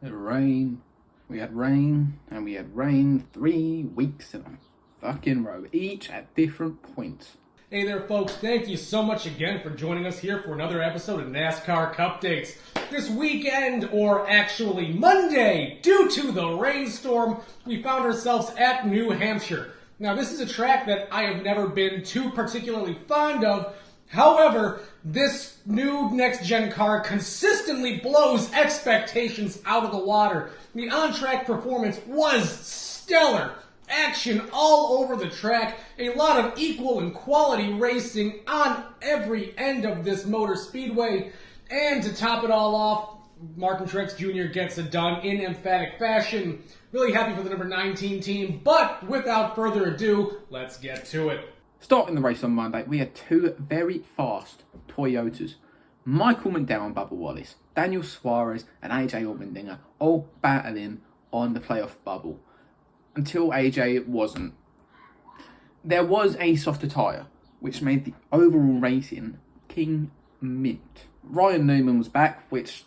Rain. We had rain, and we had rain 3 weeks in a fucking row, each at different points. Hey there, folks. Thank you so much again for joining us here for another episode of NASCAR Cup Dates. This weekend, or actually Monday, due to the rainstorm, we found ourselves at New Hampshire. Now, this is a track that I have never been too particularly fond of. However, this new next-gen car consistently blows expectations out of the water. The on-track performance was stellar. Action all over the track, a lot of equal and quality racing on every end of this motor speedway, and to top it all off, Martin Truex Jr. gets it done in emphatic fashion. Really happy for the number 19 team, but without further ado, let's get to it. Starting the race on Monday, we had two very fast Toyotas. Michael McDowell and Bubba Wallace, Daniel Suarez and AJ Allmendinger all battling on the playoff bubble. Until AJ wasn't. There was a softer tyre, which made the overall racing king mint. Ryan Newman was back, which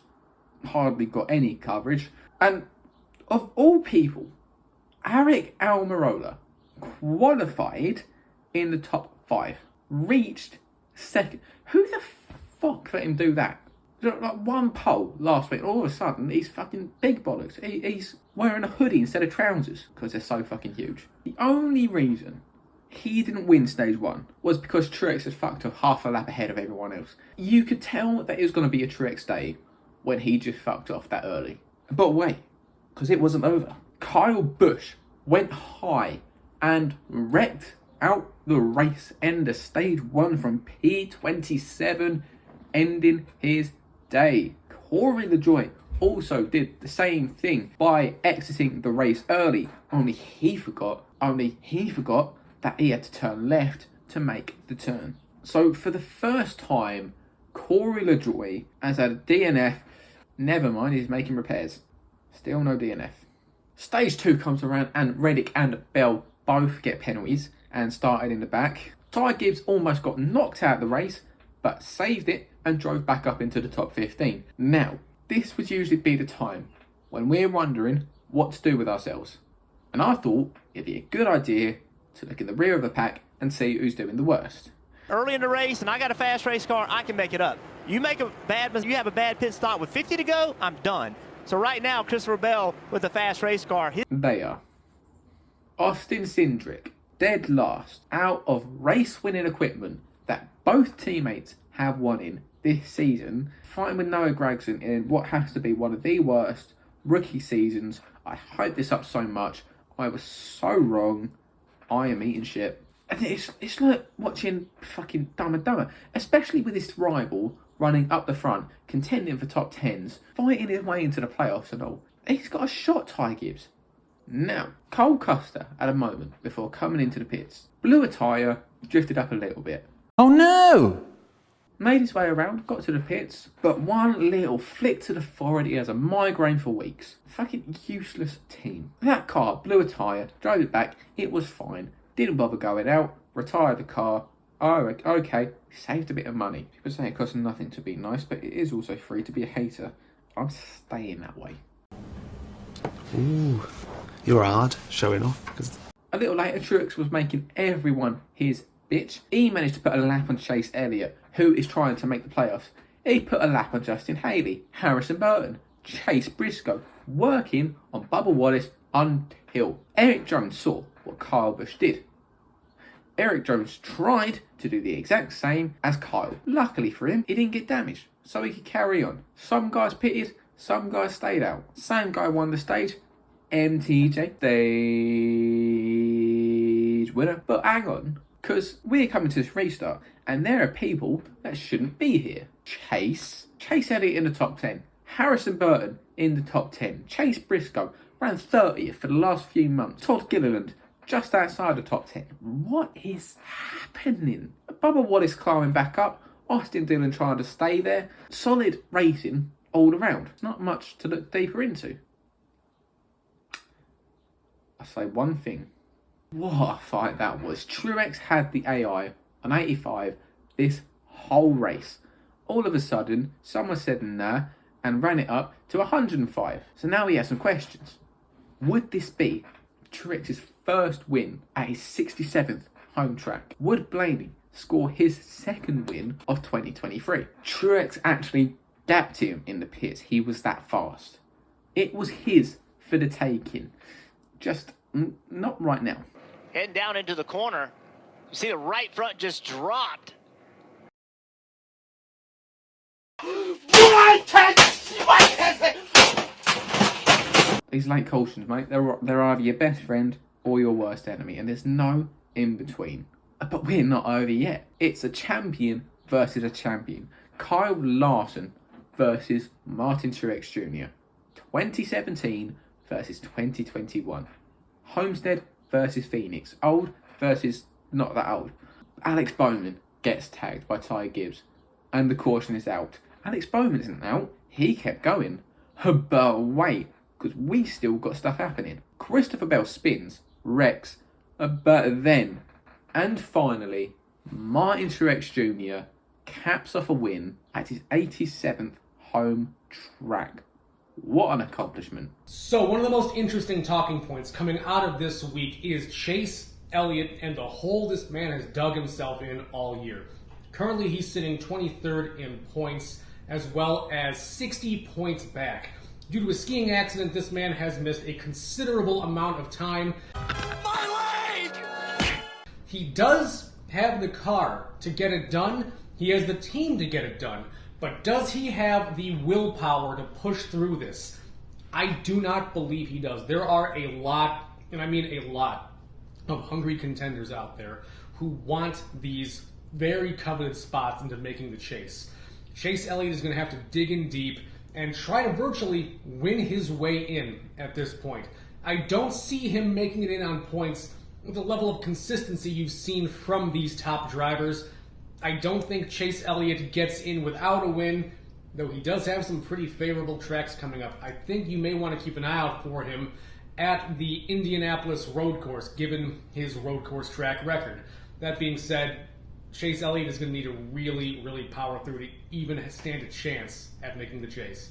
hardly got any coverage. And of all people, Aric Almirola qualified in the top 5. Reached second. Who the fuck let him do that? Like one pole last week, all of a sudden he's fucking big bollocks. He's wearing a hoodie instead of trousers because they're so fucking huge. The only reason he didn't win stage 1 was because Truex had fucked up half a lap ahead of everyone else. You could tell that it was going to be a Truex day when he just fucked off that early. But wait, because it wasn't over. Kyle Busch went high and wrecked out the race end of stage 1 from P27, ending his day. Corey LaJoie also did the same thing by exiting the race early, only he forgot that he had to turn left to make the turn. So for the first time, Corey LaJoie has had a DNF. Never mind, he's making repairs. Still no DNF. Stage 2 comes around and Reddick and Bell both get penalties and started in the back. Ty Gibbs almost got knocked out of the race, but saved it and drove back up into the top 15. Now, this would usually be the time when we're wondering what to do with ourselves. And I thought it'd be a good idea to look in the rear of the pack and see who's doing the worst. Early in the race, and I got a fast race car, I can make it up. You have a bad pit stop with 50 to go, I'm done. So right now, Christopher Bell with a fast race car. They are. Austin Cindric, dead last out of race-winning equipment that both teammates have won in this season, fighting with Noah Gragson in what has to be one of the worst rookie seasons. I hyped this up so much. I was so wrong. I am eating shit. And it's like watching fucking Dumb and Dumber, especially with this rival running up the front, contending for top 10s, fighting his way into the playoffs and all. He's got a shot, Ty Gibbs. Now, Cole Custer at a moment before coming into the pits, blew a tyre, drifted up a little bit. Oh no! Made his way around, got to the pits, but one little flick to the forehead, he has a migraine for weeks. Fucking useless team. That car blew a tyre, drove it back, it was fine, didn't bother going out, retired the car. Oh, okay, saved a bit of money. People say it costs nothing to be nice, but it is also free to be a hater. I'm staying that way. Ooh, you're hard, showing off. A little later, Truex was making everyone his bitch. He managed to put a lap on Chase Elliott, who is trying to make the playoffs. He put a lap on Justin Haley, Harrison Burton, Chase Briscoe, working on Bubba Wallace until Eric Jones saw what Kyle Busch did. Eric Jones tried to do the exact same as Kyle. Luckily for him, he didn't get damaged, so he could carry on. Some guys pitted, some guys stayed out. Same guy won the stage, MTJ, stage winner. But hang on, because we're coming to this restart, and there are people that shouldn't be here. Chase Elliott in the top 10. Harrison Burton in the top 10. Chase Briscoe ran 30th for the last few months. Todd Gilliland just outside the top 10. What is happening? Bubba Wallace climbing back up. Austin Dillon trying to stay there. Solid racing all around. Not much to look deeper into. I say one thing. What a fight that was. Truex had the AI on 85 this whole race. All of a sudden, someone said nah, and ran it up to 105. So now he has some questions. Would this be Truex's first win at his 67th home track? Would Blaney score his second win of 2023? Truex actually gapped him in the pits. He was that fast. It was his for the taking. Just not right now. Heading down into the corner. You see the right front just dropped. These late cautions, mate, they're either your best friend or your worst enemy, and there's no in between. But we're not over yet. It's a champion versus a champion. Kyle Larson versus Martin Truex Jr. 2017 versus 2021. Homestead versus Phoenix. Old versus not that old. Alex Bowman gets tagged by Ty Gibbs, and the caution is out. Alex Bowman isn't out. He kept going. But wait, because we still got stuff happening. Christopher Bell spins, wrecks, but then, and finally, Martin Truex Jr. caps off a win at his 87th home track. What an accomplishment. So one of the most interesting talking points coming out of this week is Chase Elliott and the hole this man has dug himself in all year. Currently he's sitting 23rd in points as well as 60 points back. Due to a skiing accident, this man has missed a considerable amount of time. My leg! He does have the car to get it done. He has the team to get it done. But does he have the willpower to push through this? I do not believe he does. There are a lot, and I mean a lot, of hungry contenders out there who want these very coveted spots into making the chase. Chase Elliott is going to have to dig in deep and try to virtually win his way in at this point. I don't see him making it in on points with the level of consistency you've seen from these top drivers. I don't think Chase Elliott gets in without a win, though he does have some pretty favorable tracks coming up. I think you may want to keep an eye out for him at the Indianapolis road course, given his road course track record. That being said, Chase Elliott is going to need to really, really power through to even stand a chance at making the chase.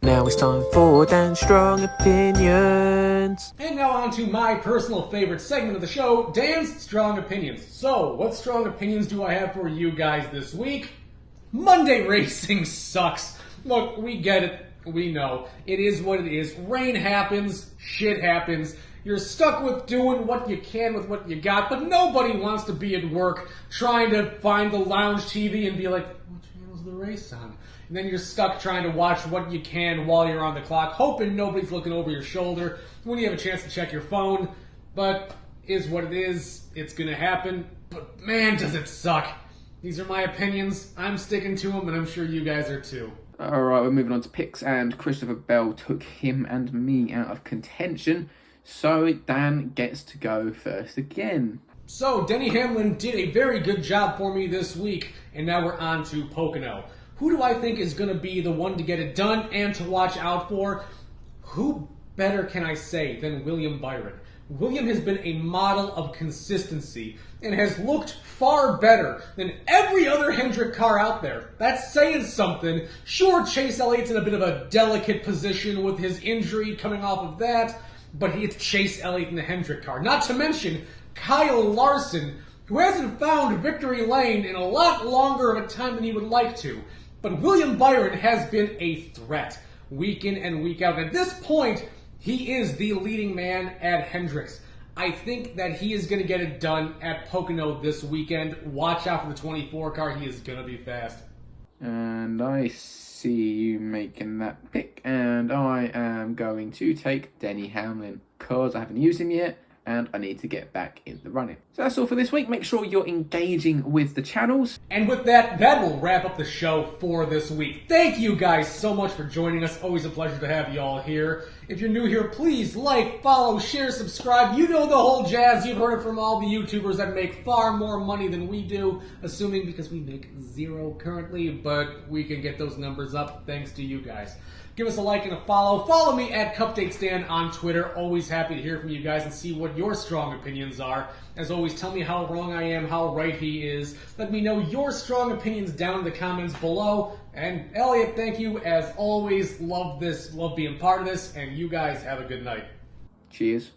Now it's time for Dan's Strong Opinions. And now on to my personal favorite segment of the show, Dan's Strong Opinions. So, what strong opinions do I have for you guys this week? Monday racing sucks. Look, we get it. We know. It is what it is. Rain happens. Shit happens. You're stuck with doing what you can with what you got, but nobody wants to be at work trying to find the lounge TV and be like, what channel's the race on? And then you're stuck trying to watch what you can while you're on the clock, hoping nobody's looking over your shoulder when you have a chance to check your phone. But is what it is. It's going to happen. But man, does it suck. These are my opinions. I'm sticking to them, and I'm sure you guys are too. Alright, we're moving on to picks, and Christopher Bell took him and me out of contention. So Dan gets to go first again. So Denny Hamlin did a very good job for me this week, and now we're on to Pocono. Who do I think is going to be the one to get it done and to watch out for? Who better can I say than William Byron? William has been a model of consistency and has looked far better than every other Hendrick car out there. That's saying something. Sure, Chase Elliott's in a bit of a delicate position with his injury coming off of that, but it's Chase Elliott in the Hendrick car. Not to mention Kyle Larson, who hasn't found victory lane in a lot longer of a time than he would like to. But William Byron has been a threat week in and week out. At this point, he is the leading man at Hendricks. I think that he is going to get it done at Pocono this weekend. Watch out for the 24 car. He is going to be fast. And I see you making that pick, and I am going to take Denny Hamlin because I haven't used him yet and I need to get back in the running. So that's all for this week. Make sure you're engaging with the channels. And with that, that will wrap up the show for this week. Thank you guys so much for joining us. Always a pleasure to have you all here. If you're new here, please like, follow, share, subscribe. You know the whole jazz. You've heard it from all the YouTubers that make far more money than we do, assuming because we make zero currently, but we can get those numbers up thanks to you guys. Give us a like and a follow. Follow me at CupDateStan on Twitter. Always happy to hear from you guys and see what your strong opinions are. As always, tell me how wrong I am, how right he is. Let me know your strong opinions down in the comments below. And Elliot, thank you as always. Love this, love being part of this, and you guys have a good night. Cheers.